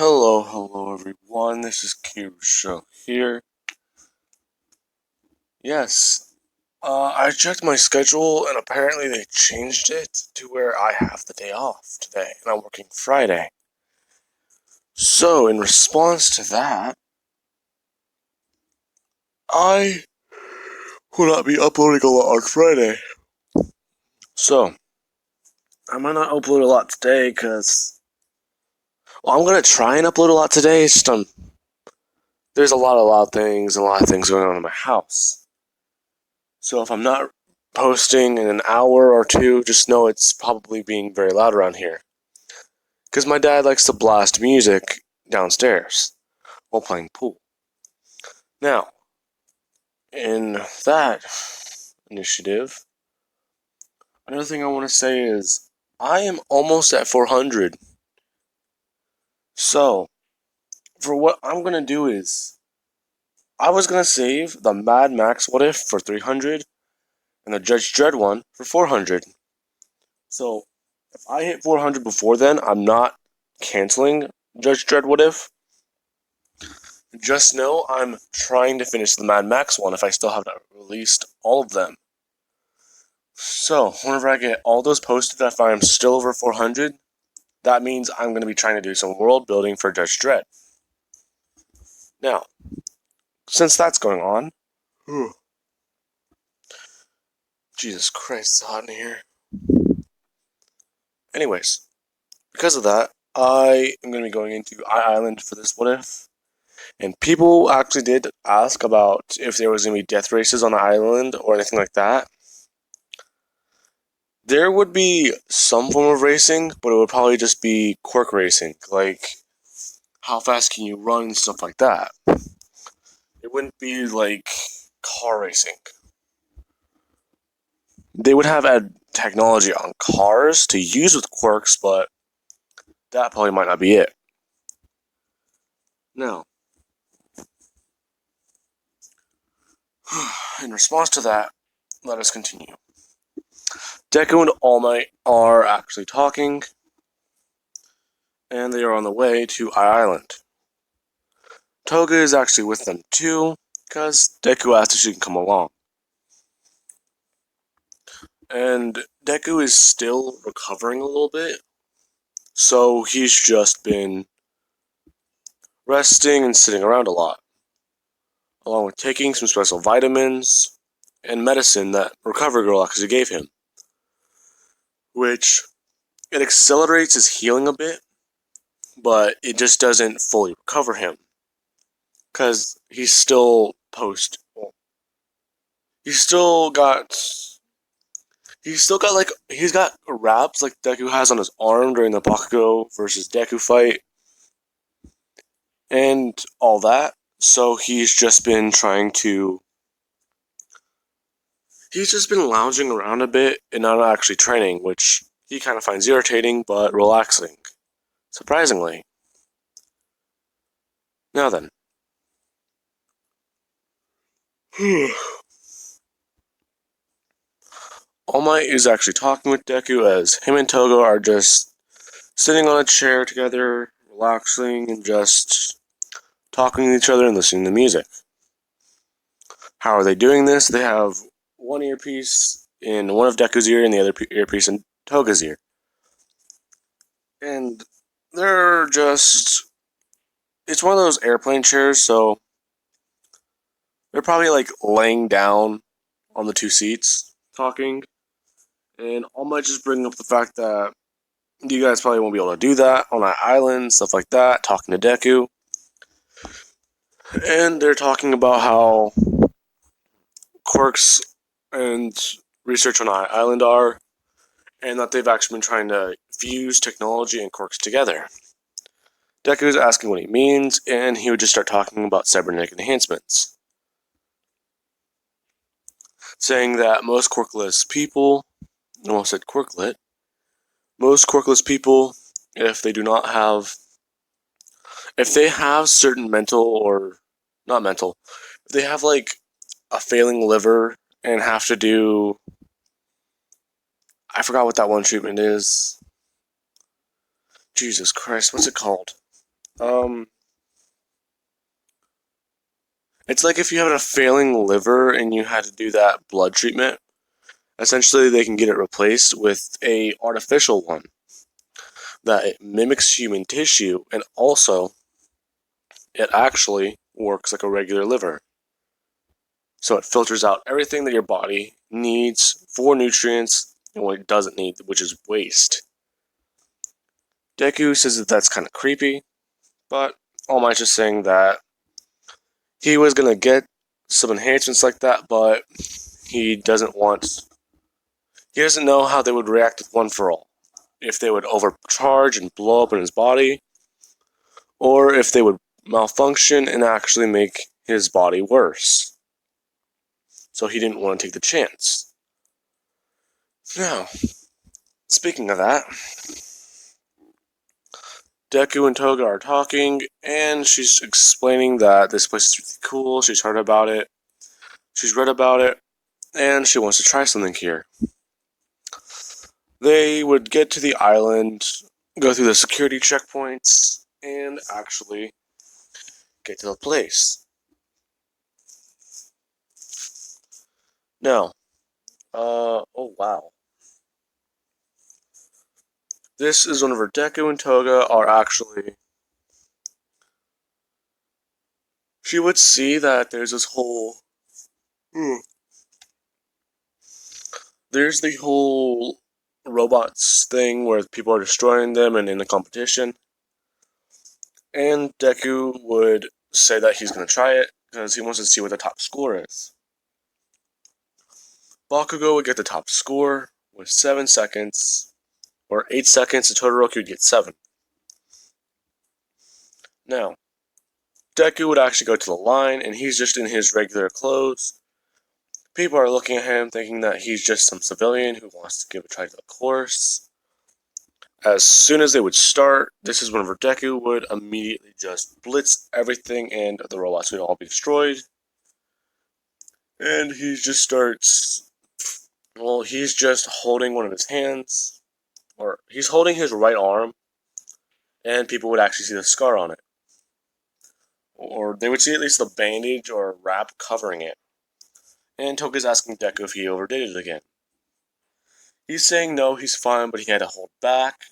Hello everyone. This is Kirusha here. Yes, I checked my schedule and apparently they changed it to where I have the day off today and I'm working Friday. So, in response to that, I will not be uploading a lot on Friday. So, I might not upload a lot today because, I'm going to try and upload a lot today. It's just, there's a lot of loud things and a lot of things going on in my house. So if I'm not posting in an hour or two, just know it's probably being very loud around here. Because my dad likes to blast music downstairs while playing pool. Now, in that initiative, another thing I want to say is I am almost at 400. So, for what I'm going to do is I was going to save the Mad Max What If for 300 and the Judge Dredd one for 400. So, if I hit 400 before then, I'm not canceling Judge Dredd What If. Just know I'm trying to finish the Mad Max one if I still haven't released all of them. So, whenever I get all those posted, if I'm still over 400, that means I'm going to be trying to do some world building for Judge Dredd. Now, since that's going on, Jesus Christ, it's hot in here. Anyways, because of that, I am going to be going into Island for this What If. And people actually did ask about if there was going to be death races on the island or anything like that. There would be some form of racing, but it would probably just be quirk racing, like how fast can you run and stuff like that. It wouldn't be like car racing. They would have technology on cars to use with quirks, but that probably might not be it. Now, in response to that, let us continue. Deku and All Might are actually talking, and they are on the way to Island. Toga is actually with them too, because Deku asked if she can come along. And Deku is still recovering a little bit, so he's just been resting and sitting around a lot, along with taking some special vitamins and medicine that Recovery Girl actually gave him, which it accelerates his healing a bit, but it just doesn't fully recover him, because he's still he's still got he's got wraps like Deku has on his arm during the Bakugo versus Deku fight and all that. So he's just been lounging around a bit and not actually training, which he kind of finds irritating but relaxing, surprisingly. Now then. All Might is actually talking with Deku as him and Togo are just sitting on a chair together, relaxing, and just talking to each other and listening to music. How are they doing this? They have one earpiece in one of Deku's ear and the other earpiece in Toga's ear. And they're just... It's one of those airplane chairs, so they're probably like laying down on the two seats talking. And All Might just bring up the fact that you guys probably won't be able to do that on an island, stuff like that, talking to Deku. And they're talking about how quirks and research on our island are, and that they've actually been trying to fuse technology and quirks together. Deku is asking what he means, and he would just start talking about cybernetic enhancements, saying that most quirkless people, I almost said quirklet, most quirkless people, if they have certain mental or not mental, if they have like a failing liver and have to do, I forgot what that one treatment is. Jesus Christ, what's it called? It's like if you have a failing liver and you had to do that blood treatment. Essentially, they can get it replaced with a artificial one that it mimics human tissue, and also it actually works like a regular liver. So it filters out everything that your body needs for nutrients and what it doesn't need, which is waste. Deku says that that's kind of creepy, but All Might's just saying that he was gonna get some enhancements like that, but he doesn't want. He doesn't know how they would react with One for All. If they would overcharge and blow up in his body, or if they would malfunction and actually make his body worse. So he didn't want to take the chance. Now, speaking of that, Deku and Toga are talking, and she's explaining that this place is really cool. She's heard about it, she's read about it, and she wants to try something here. They would get to the island, go through the security checkpoints, and actually get to the place. Now, oh wow. This is whenever Deku and Toga are actually. She would see that there's this whole. There's the whole robots thing where people are destroying them and in the competition. And Deku would say that he's going to try it because he wants to see what the top score is. Bakugo would get the top score with 7 seconds, or 8 seconds, and Todoroki would get 7. Now, Deku would actually go to the line, and he's just in his regular clothes. People are looking at him thinking that he's just some civilian who wants to give a try to the course. As soon as they would start, this is whenever Deku would immediately just blitz everything and the robots would all be destroyed. And he just starts. Well, he's just holding one of his hands, or he's holding his right arm, and people would actually see the scar on it. Or they would see at least the bandage or wrap covering it. And Toga's asking Deku if he overdid it again. He's saying no, he's fine, but he had to hold back.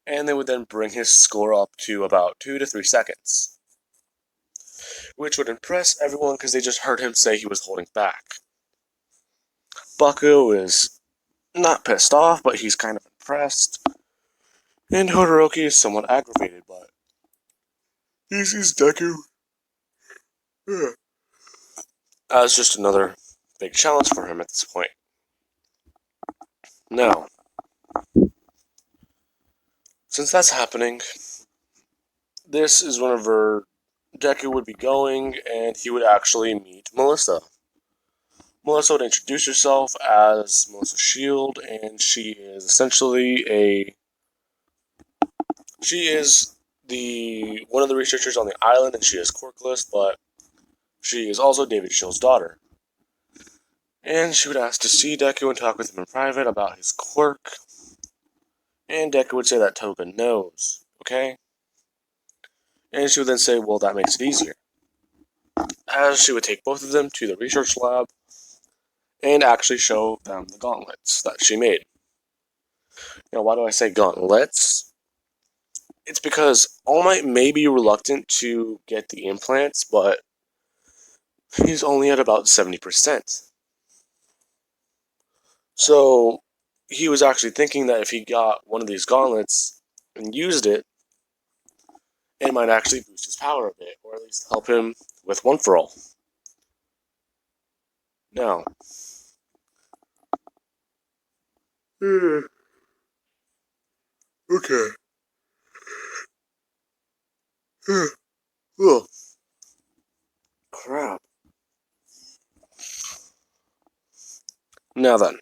And they would then bring his score up to about 2 to 3 seconds. Which would impress everyone because they just heard him say he was holding back. Baku is not pissed off, but he's kind of impressed. And Todoroki is somewhat aggravated, but he sees Deku as just another big challenge for him at this point. Now, since that's happening, this is whenever Deku would be going and he would actually meet Melissa. Melissa would introduce herself as Melissa Shield, and she is essentially she is one of the researchers on the island, and she is quirkless, but she is also David Shield's daughter. And she would ask to see Deku and talk with him in private about his quirk. And Deku would say that Toga knows, okay? And she would then say, well, that makes it easier. As she would take both of them to the research lab and actually show them the gauntlets that she made. Now, why do I say gauntlets? It's because All Might may be reluctant to get the implants, but he's only at about 70%. So, he was actually thinking that if he got one of these gauntlets and used it, it might actually boost his power a bit, or at least help him with One for All. Now, okay. Oh, crap. Now then,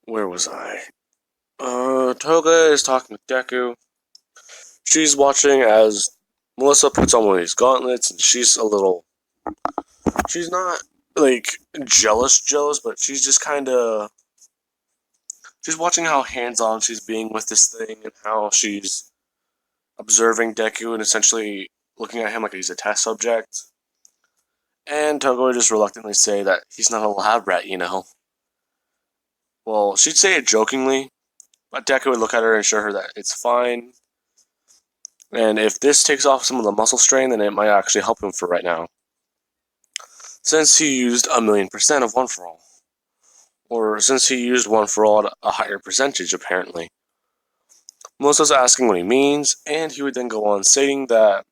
where was I? Toga is talking with Deku. She's watching as Melissa puts on one of these gauntlets, and she's not, like, jealous, but she's just She's watching how hands-on she's being with this thing and how she's observing Deku and essentially looking at him like he's a test subject. And Togo would just reluctantly say that he's not a lab rat, you know. Well, she'd say it jokingly, but Deku would look at her and assure her that it's fine. And if this takes off some of the muscle strain, then it might actually help him for right now. Since he used 1,000,000% of One For All. Or since he used One For All at a higher percentage, apparently. Melissa's asking what he means, and he would then go on stating that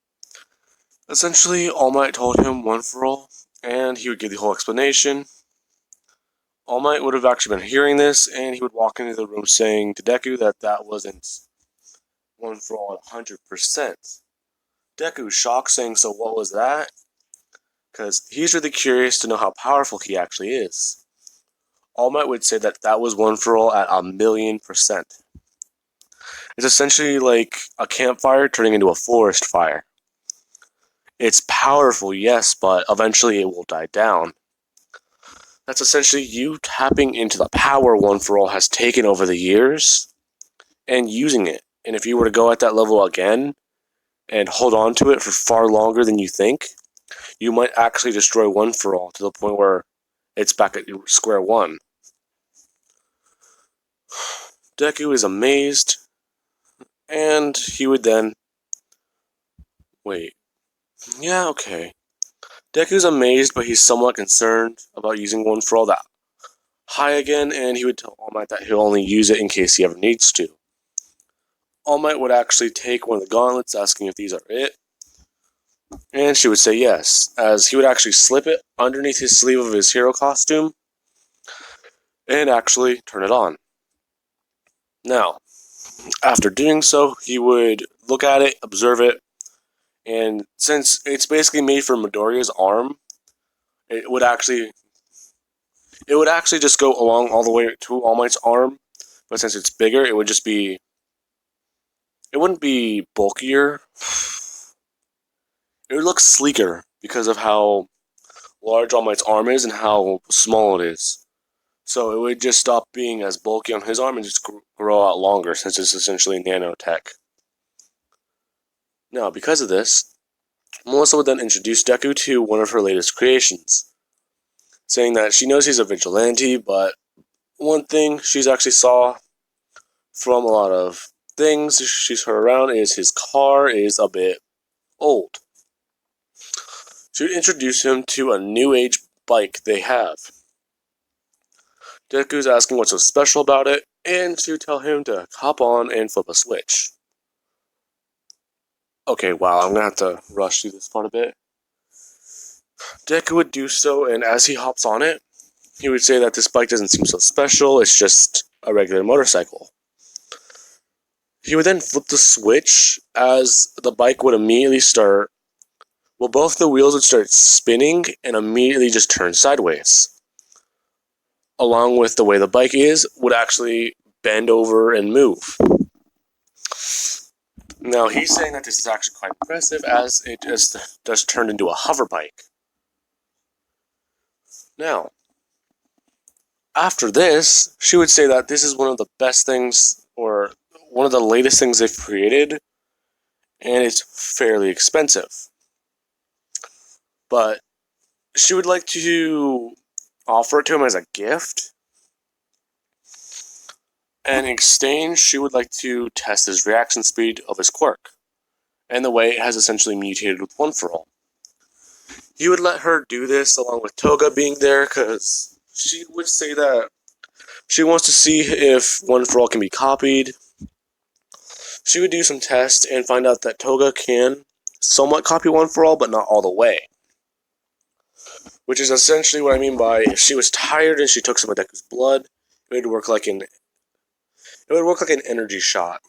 essentially All Might told him One For All, and he would give the whole explanation. All Might would have actually been hearing this, and he would walk into the room saying to Deku that that wasn't One For All at 100%. Deku's shocked, saying, so what was that? Because he's really curious to know how powerful he actually is. All Might would say that that was One For All at 1,000,000%. It's essentially like a campfire turning into a forest fire. It's powerful, yes, but eventually it will die down. That's essentially you tapping into the power One For All has taken over the years and using it. And if you were to go at that level again and hold on to it for far longer than you think, you might actually destroy One For All to the point where it's back at square one. Deku is amazed, and he would then... Wait. Yeah, okay. Deku's amazed, but he's somewhat concerned about using One For All that high again, and he would tell All Might that he'll only use it in case he ever needs to. All Might would actually take one of the gauntlets, asking if these are it, and she would say yes, as he would actually slip it underneath his sleeve of his hero costume and actually turn it on. Now, after doing so, he would look at it, observe it, and since it's basically made for Midoriya's arm, it would actually just go along all the way to All Might's arm, but since it's bigger, it would just be... It wouldn't be bulkier. It would look sleeker because of how large All Might's arm is and how small it is. So it would just stop being as bulky on his arm and just grow out longer, since it's essentially nanotech. Now, because of this, Melissa would then introduce Deku to one of her latest creations, saying that she knows he's a vigilante, but one thing she's actually saw from a lot of things she's heard around is his car is a bit old. She would introduce him to a new age bike they have. Deku's asking what's so special about it, and she would tell him to hop on and flip a switch. Okay, wow, I'm gonna have to rush through this part a bit. Deku would do so, and as he hops on it, he would say that this bike doesn't seem so special, it's just a regular motorcycle. He would then flip the switch, as the bike would immediately start... Well, both the wheels would start spinning and immediately just turn sideways. Along with the way the bike is, would actually bend over and move. Now, he's saying that this is actually quite impressive, as it just turned into a hover bike. Now, after this, she would say that this is one of the best things, or one of the latest things they've created, and it's fairly expensive. But she would like to offer it to him as a gift, and in exchange, she would like to test his reaction speed of his quirk, and the way it has essentially mutated with One For All. He would let her do this along with Toga being there, because she would say that she wants to see if One For All can be copied. She would do some tests and find out that Toga can somewhat copy One For All, but not all the way. Which is essentially what I mean by, if she was tired and she took some of Deku's blood, it would work like an energy shot,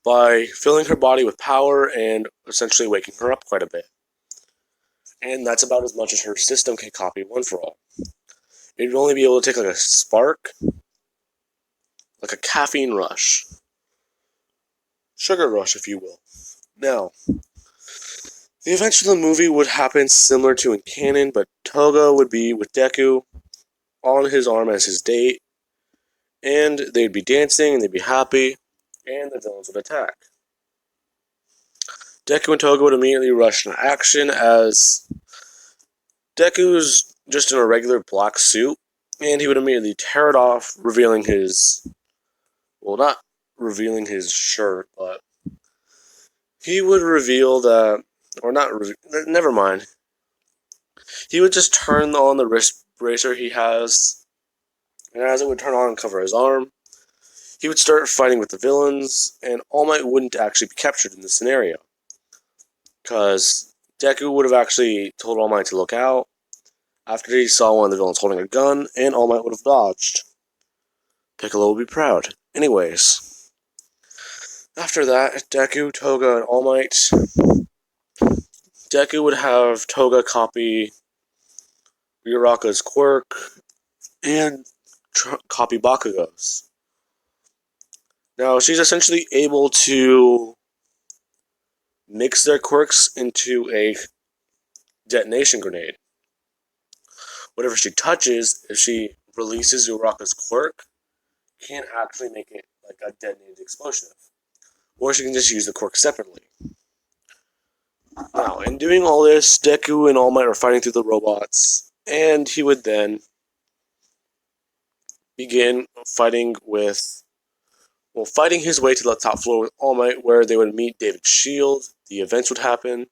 by filling her body with power and essentially waking her up quite a bit. And that's about as much as her system can copy One For All. It would only be able to take like a spark, like a caffeine rush. Sugar rush, if you will. Now, the events of the movie would happen similar to in canon, but Toga would be with Deku, on his arm as his date, and they'd be dancing and they'd be happy, and the villains would attack. Deku and Toga would immediately rush into action as Deku's just in a regular black suit, and he would immediately tear it off, revealing his, well, not revealing his shirt, but he would reveal that, or not, never mind. He would just turn on the wrist bracer he has, and as it would turn on and cover his arm, he would start fighting with the villains, and All Might wouldn't actually be captured in this scenario. Because Deku would have actually told All Might to look out after he saw one of the villains holding a gun, and All Might would have dodged. Piccolo would be proud. Anyways, after that, Deku, Toga, and All Might, Deku would have Toga copy Uraraka's quirk and copy Bakugo's. Now, she's essentially able to mix their quirks into a detonation grenade. Whatever she touches, if she releases Uraraka's quirk, can't actually make it like a detonated explosive. Or she can just use the quirk separately. Now, in doing all this, Deku and All Might are fighting through the robots, and he would then begin fighting his way to the top floor with All Might, where they would meet David's shield. The events would happen.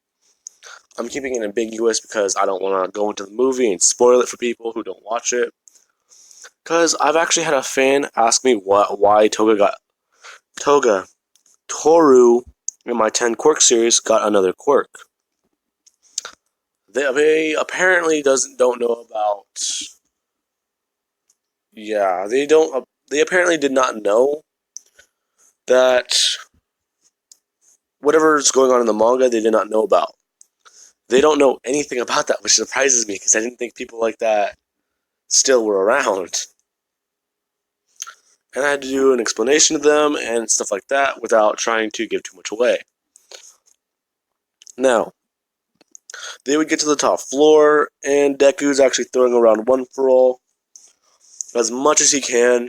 I'm keeping it ambiguous because I don't want to go into the movie and spoil it for people who don't watch it. Because I've actually had a fan ask me why Toru in my 10 quirk series got another quirk. They apparently don't know about. Yeah, they don't. They apparently did not know that whatever's going on in the manga, they did not know about. They don't know anything about that, which surprises me because I didn't think people like that still were around. And I had to do an explanation to them and stuff like that without trying to give too much away. Now, they would get to the top floor, and Deku's actually throwing around One For All as much as he can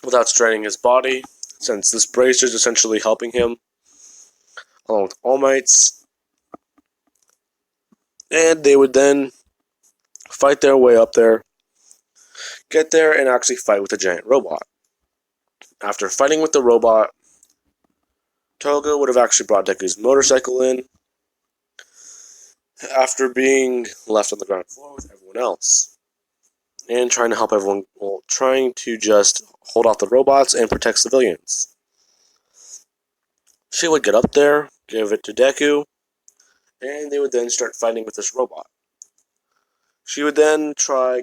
without straining his body, since this bracer is essentially helping him, along with All Might's. And they would then fight their way up there, get there, and actually fight with a giant robot. After fighting with the robot, Toga would have actually brought Deku's motorcycle in, after being left on the ground floor with everyone else. And trying to help everyone, trying to just hold off the robots and protect civilians. She would get up there, give it to Deku, and they would then start fighting with this robot. She would then try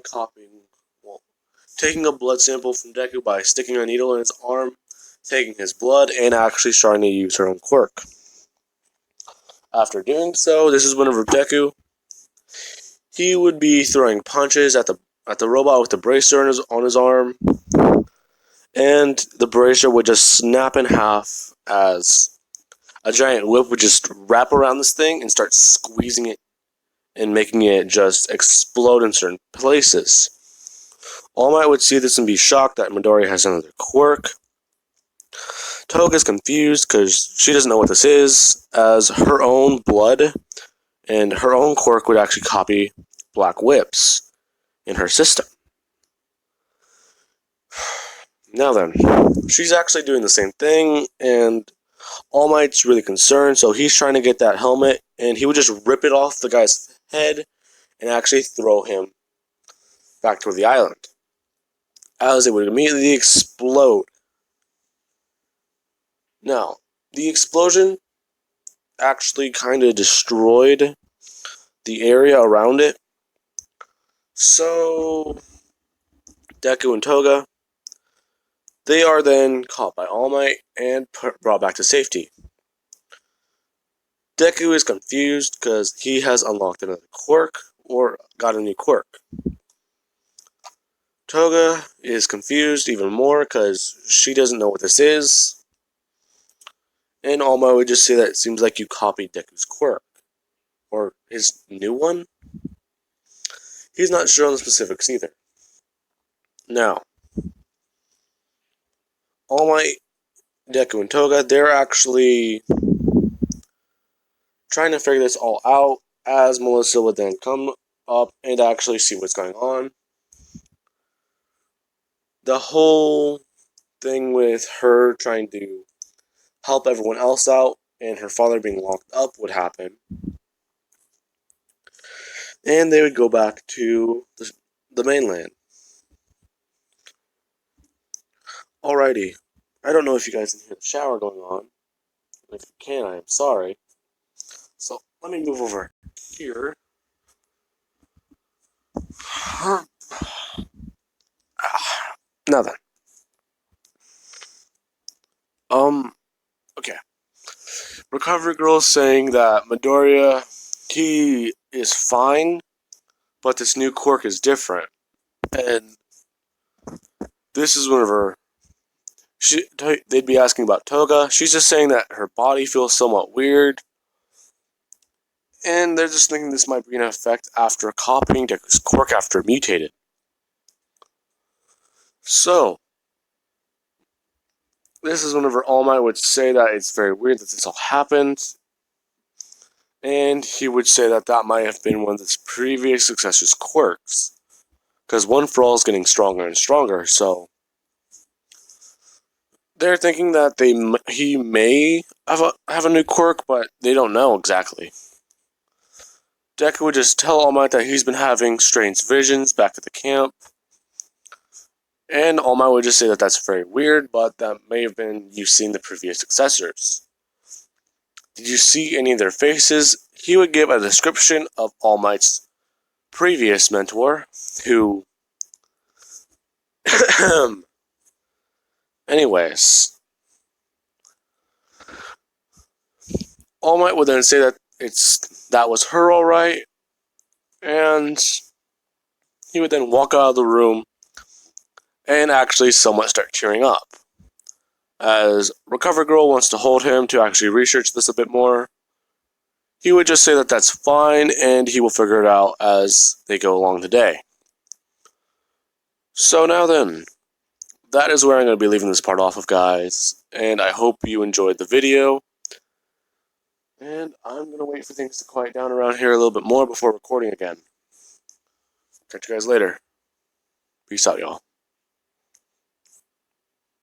taking a blood sample from Deku by sticking a needle in his arm, taking his blood, and actually trying to use her own quirk. After doing so, this is whenever Deku, he would be throwing punches at the robot with the bracer on his arm, and the bracer would just snap in half as a giant whip would just wrap around this thing and start squeezing it and making it just explode in certain places. All Might would see this and be shocked that Midori has another quirk. Toga's confused because she doesn't know what this is, as her own blood and her own quirk would actually copy black whips in her system. Now then, she's actually doing the same thing, and All Might's really concerned, so he's trying to get that helmet, and he would just rip it off the guy's head and actually throw him back toward the island, as it would immediately explode. Now, the explosion actually kind of destroyed the area around it, so Deku and Toga, they are then caught by All Might and brought back to safety. Deku is confused because he has unlocked another quirk, or got a new quirk. Toga is confused even more because she doesn't know what this is. And All Might would just say that it seems like you copied Deku's quirk. Or his new one? He's not sure on the specifics either. Now, All Might, Deku, and Toga, they're actually trying to figure this all out as Melissa would then come up and actually see what's going on. The whole thing with her trying to help everyone else out and her father being locked up would happen. And they would go back to the mainland. Alrighty. I don't know if you guys can hear the shower going on. If you can, I am sorry. So let me move over here. Now then. Okay. Recovery Girl is saying that Midoriya, he is fine, but this new quirk is different. And this is one of her. They'd be asking about Toga. She's just saying that her body feels somewhat weird. And they're just thinking this might be an effect after copying Deku's quirk after it mutated. So, this is whenever All Might would say that it's very weird that this all happened. And he would say that that might have been one of his previous successor's quirks. Because One For All is getting stronger and stronger, so they're thinking that he may have a new quirk, but they don't know exactly. Deku would just tell All Might that he's been having strange visions back at the camp. And All Might would just say that that's very weird, but that may have been you seeing the previous successors. Did you see any of their faces? He would give a description of All Might's previous mentor, who... Anyways, All Might would then say that that was her alright, and he would then walk out of the room and actually somewhat start cheering up. As Recover Girl wants to hold him to actually research this a bit more, he would just say that that's fine and he will figure it out as they go along the day. So now then, that is where I'm going to be leaving this part off of, guys, and I hope you enjoyed the video. And I'm going to wait for things to quiet down around here a little bit more before recording again. Catch you guys later. Peace out, y'all.